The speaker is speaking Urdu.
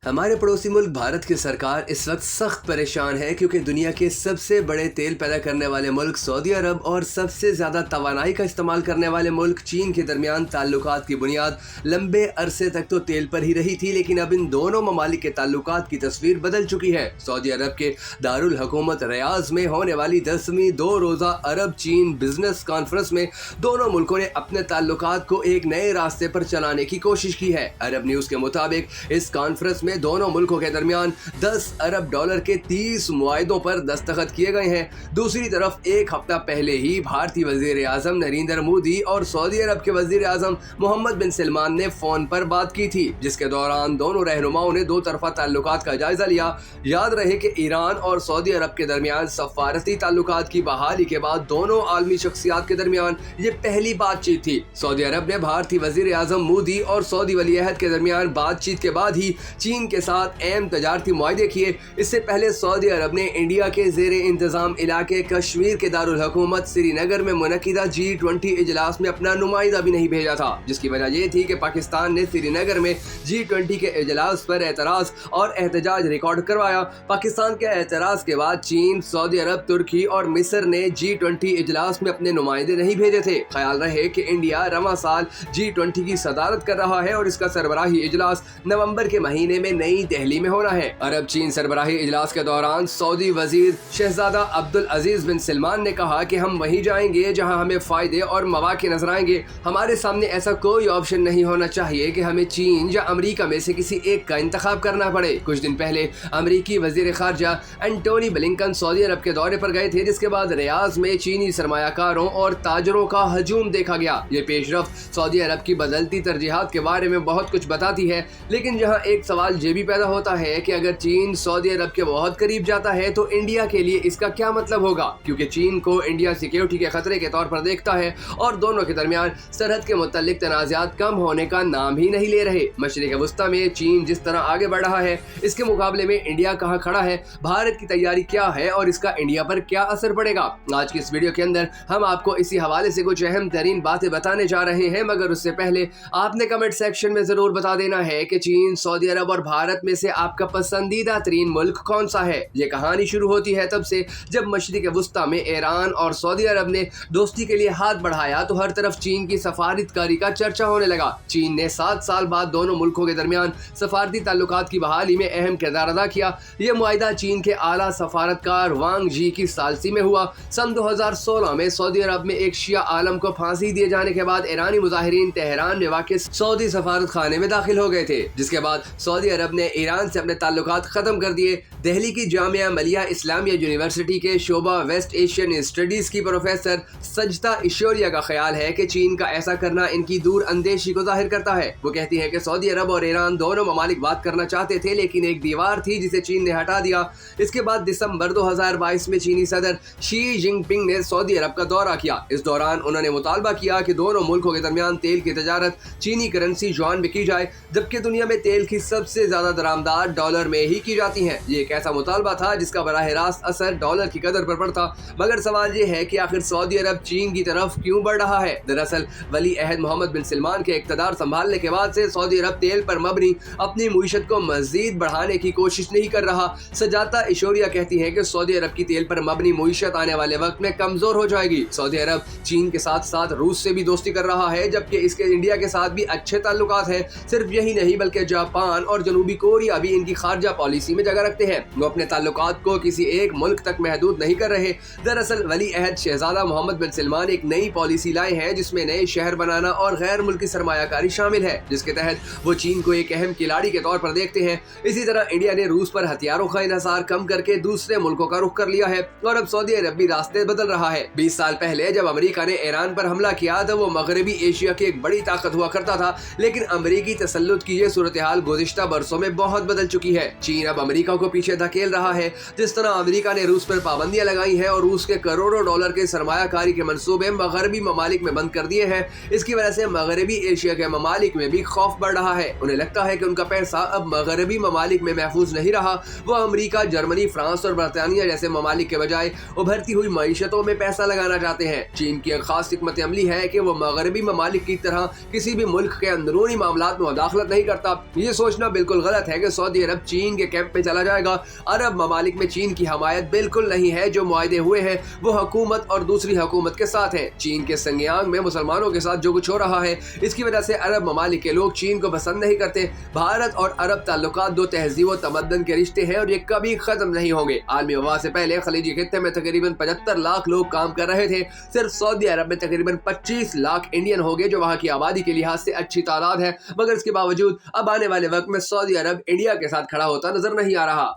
ہمارے پڑوسی ملک بھارت کی سرکار اس وقت سخت پریشان ہے کیونکہ دنیا کے سب سے بڑے تیل پیدا کرنے والے ملک سعودی عرب اور سب سے زیادہ توانائی کا استعمال کرنے والے ملک چین کے درمیان تعلقات کی بنیاد لمبے عرصے تک تو تیل پر ہی رہی تھی، لیکن اب ان دونوں ممالک کے تعلقات کی تصویر بدل چکی ہے۔ سعودی عرب کے دارالحکومت ریاض میں ہونے والی 10ویں 2 روزہ عرب چین بزنس کانفرنس میں دونوں ملکوں نے اپنے تعلقات کو ایک نئے راستے پر چلانے کی کوشش کی ہے۔ عرب نیوز کے مطابق اس کانفرنس میں دونوں ملکوں کے درمیان 10 ارب ڈالر کے 30 معاہدوں پر دستخط کیے گئے ہیں۔ دوسری طرف ایک ہفتہ پہلے ہی بھارتی وزیر اعظم نریندر مودی اور سعودی عرب کے وزیر اعظم محمد بن سلمان نے فون پر بات کی تھی، جس کے دوران دونوں رہنماؤں نے دو طرفہ تعلقات کا جائزہ لیا۔ یاد رہے کہ ایران اور سعودی عرب کے درمیان سفارتی تعلقات کی بحالی کے بعد دونوں عالمی شخصیات کے درمیان یہ پہلی بات چیت تھی۔ سعودی عرب نے بھارتی وزیر اعظم مودی اور سعودی ولی عہد کے درمیان بات چیت کے بعد ہی چین کے ساتھ اہم تجارتی معاہدے کیے۔ اس سے پہلے سعودی عرب نے انڈیا کے زیر انتظام علاقے کشمیر کے دارالحکومت سری نگر میں منعقدہ G20 اجلاس میں اپنا نمائندہ بھی نہیں بھیجا تھا، جس کی وجہ یہ تھی کہ پاکستان نے سری نگر میں G20 کے اجلاس پر اعتراض اور احتجاج ریکارڈ کروایا۔ پاکستان کے اعتراض کے بعد چین، سعودی عرب، ترکی اور مصر نے G20 اجلاس میں اپنے نمائندے نہیں بھیجے تھے۔ خیال رہے کہ انڈیا رواں سال G20 کی صدارت کر رہا ہے اور اس کا سربراہی اجلاس نومبر کے مہینے میں نئی دہلی میں ہونا ہے۔ عرب چین سربراہی اجلاس کے دوران سعودی وزیر شہزادہ عبدالعزیز بن سلمان نے کہا کہ ہم وہیں جائیں گے جہاں ہمیں فائدے اور مواقع نظر آئیں گے۔ ہمارے سامنے ایسا کوئی آپشن نہیں ہونا چاہیے کہ ہمیں چین یا امریکہ میں سے کسی ایک کا انتخاب کرنا پڑے۔ کچھ دن پہلے امریکی وزیر خارجہ اینٹونی بلنکن سعودی عرب کے دورے پر گئے تھے، جس کے بعد ریاض میں چینی سرمایہ کاروں اور تاجروں کا ہجوم دیکھا گیا۔ یہ پیش رفت سعودی عرب کی بدلتی ترجیحات کے بارے میں بہت کچھ بتاتی ہے، لیکن جہاں ایک سوال یہ بھی پیدا ہوتا ہے کہ اگر چین سعودی عرب کے بہت قریب جاتا ہے تو انڈیا کے لیے اس کا کیا مطلب ہوگا، کیونکہ چین کو انڈیا سیکیورٹی کے خطرے کے طور پر دیکھتا ہے اور دونوں کے درمیان سرحد کے متعلق تنازعات کم ہونے کا نام ہی نہیں لے رہے۔ مشرق وسطیٰ میں چین جس طرح آگے بڑھ رہا ہے، اس کے مقابلے میں انڈیا کہاں کھڑا ہے، بھارت کی تیاری کیا ہے اور اس کا انڈیا پر کیا اثر پڑے گا۔ آج کی اس ویڈیو کے اندر ہم آپ کو اسی حوالے سے کچھ اہم ترین باتیں بتانے جا رہے ہیں، مگر اس سے پہلے آپ نے کمنٹ سیکشن میں ضرور بتا دینا ہے کہ چین، سعودی عرب اور بھارت میں سے آپ کا پسندیدہ ترین ملک کون سا ہے۔ یہ کہانی شروع ہوتی ہے تب سے جب مشرق وسطیٰ میں ایران اور سعودی عرب نے دوستی کے لیے ہاتھ بڑھایا تو ہر طرف چین کی سفارتکاری کا چرچا ہونے لگا۔ چین نے 7 سال بعد دونوں ملکوں کے درمیان سفارتی تعلقات کی بحالی میں اہم کردار ادا کیا۔ یہ معاہدہ چین کے اعلیٰ سفارتکار وانگ جی کی ثالثی میں ہوا۔ سن 2016 میں سعودی عرب میں ایک شیعہ عالم کو پھانسی دیے جانے کے بعد ایرانی مظاہرین تہران میں واقع سعودی سفارت خانے میں داخل ہو گئے تھے، جس کے بعد سعودی عرب نے ایران سے اپنے تعلقات ختم کر دیے۔ دہلی کی جامعہ ملیہ اسلامیہ یونیورسٹی کے شعبہ ویسٹ ایشین اسٹڈیز کی پروفیسر سجدہ ایشوریا کا خیال ہے کہ چین کا ایسا کرنا ان کی دور اندیشی کو ظاہر کرتا ہے۔ وہ کہتی ہے کہ سعودی عرب اور ایران دونوں ممالک بات کرنا چاہتے تھے، لیکن ایک دیوار تھی جسے چین نے ہٹا دیا۔ اس کے بعد دسمبر 2022 میں چینی صدر شی جن پنگ نے سعودی عرب کا دورہ کیا۔ اس دوران انہوں نے مطالبہ کیا کہ دونوں ملکوں کے درمیان تیل کی تجارت چینی کرنسی یوان میں کی جائے، جبکہ دنیا میں تیل کی سب سے زیادہ درآمدات ڈالر میں ہی کی جاتی ہیں۔ یہ ایک ایسا مطالبہ تھا جس کا براہ راست اثر ڈالر کی قدر پر پڑتا، مگر سوال یہ ہے کہ آخر سعودی عرب چین کی طرف کیوں بڑھ رہا ہے؟ دراصل ولی عہد محمد بن سلمان کے اقتدار سنبھالنے کے بعد سے سعودی عرب تیل پر مبنی اپنی معیشت کو مزید بڑھانے کی کوشش نہیں کر رہا۔ سجادہ ایشوریا کہتی ہے کہ سعودی عرب کی تیل پر مبنی معیشت آنے والے وقت میں کمزور ہو جائے گی۔ سعودی عرب چین کے ساتھ ساتھ روس سے بھی دوستی کر رہا ہے، جبکہ اس کے انڈیا کے ساتھ بھی اچھے تعلقات ہیں۔ صرف یہی نہیں بلکہ جاپان اور جنوبی کوریا بھی ان کی خارجہ پالیسی میں جگہ رکھتے ہیں۔ وہ اپنے تعلقات کو کسی ایک ملک تک محدود نہیں کر رہے۔ دراصل ولی عہد شہزادہ محمد بن سلمان ایک نئی پالیسی لائے ہیں جس میں نئے شہر بنانا اور غیر ملکی سرمایہ کاری شامل ہے، جس کے تحت وہ چین کو ایک اہم کھلاڑی کے طور پر دیکھتے ہیں۔ اسی طرح انڈیا نے روس پر ہتھیاروں کا انحصار کم کر کے دوسرے ملکوں کا رخ کر لیا ہے اور اب سعودی عرب بھی راستے بدل رہا ہے۔ 20 سال پہلے جب امریکہ نے ایران پر حملہ کیا تو وہ مغربی ایشیا کی ایک بڑی طاقت ہوا کرتا تھا، لیکن امریکی تسلط کی یہ صورتحال گزشتہ برسوں میں بہت بدل چکی ہے۔ چین اب امریکہ کو پیچھے دھکیل رہا ہے۔ جس طرح امریکہ نے روس پر پابندیاں لگائی ہیں اور روس کے کروڑوں ڈالر کے سرمایہ کاری کے منصوبے مغربی ممالک میں بند کر دیے ہیں، اس کی وجہ سے مغربی ایشیا کے ممالک میں بھی خوف بڑھ رہا ہے۔ انہیں لگتا ہے کہ ان کا پیسہ اب مغربی ممالک میں محفوظ نہیں رہا۔ وہ امریکہ، جرمنی، فرانس اور برطانیہ جیسے ممالک کے بجائے ابھرتی ہوئی معیشتوں میں پیسہ لگانا چاہتے ہیں۔ چین کی ایک خاص حکمت عملی ہے کہ وہ مغربی ممالک کی طرح کسی بھی ملک کے اندرونی معاملات میں مداخلت نہیں کرتا۔ یہ سوچنا بالکل بالکل غلط ہے کہ سعودی عرب چین کے کیمپ میں چلا جائے گا۔ عرب ممالک میں چین کی حمایت بالکل نہیں ہے، جو معاہدے ہوئے ہیں وہ حکومت اور دوسری حکومت کے ساتھ ہیں۔ چین کے سنگیانگ میں مسلمانوں کے ساتھ جو کچھ ہو رہا ہے اس کی وجہ سے عرب ممالک کے لوگ چین کو پسند نہیں کرتے۔ بھارت اور عرب تعلقات دو تہذیب و تمدن کے رشتے ہیں اور یہ کبھی ختم نہیں ہوں گے۔ عالمی وبا سے پہلے خلیجی خطے میں تقریباً 75 لاکھ لوگ کام کر رہے تھے۔ صرف سعودی عرب میں تقریباً 25 لاکھ انڈین ہو گئے، جو وہاں کی آبادی کے لحاظ سے اچھی تعداد ہے، مگر اس کے باوجود اب آنے والے وقت میں سعودی عرب انڈیا کے ساتھ کھڑا ہوتا نظر نہیں آ رہا۔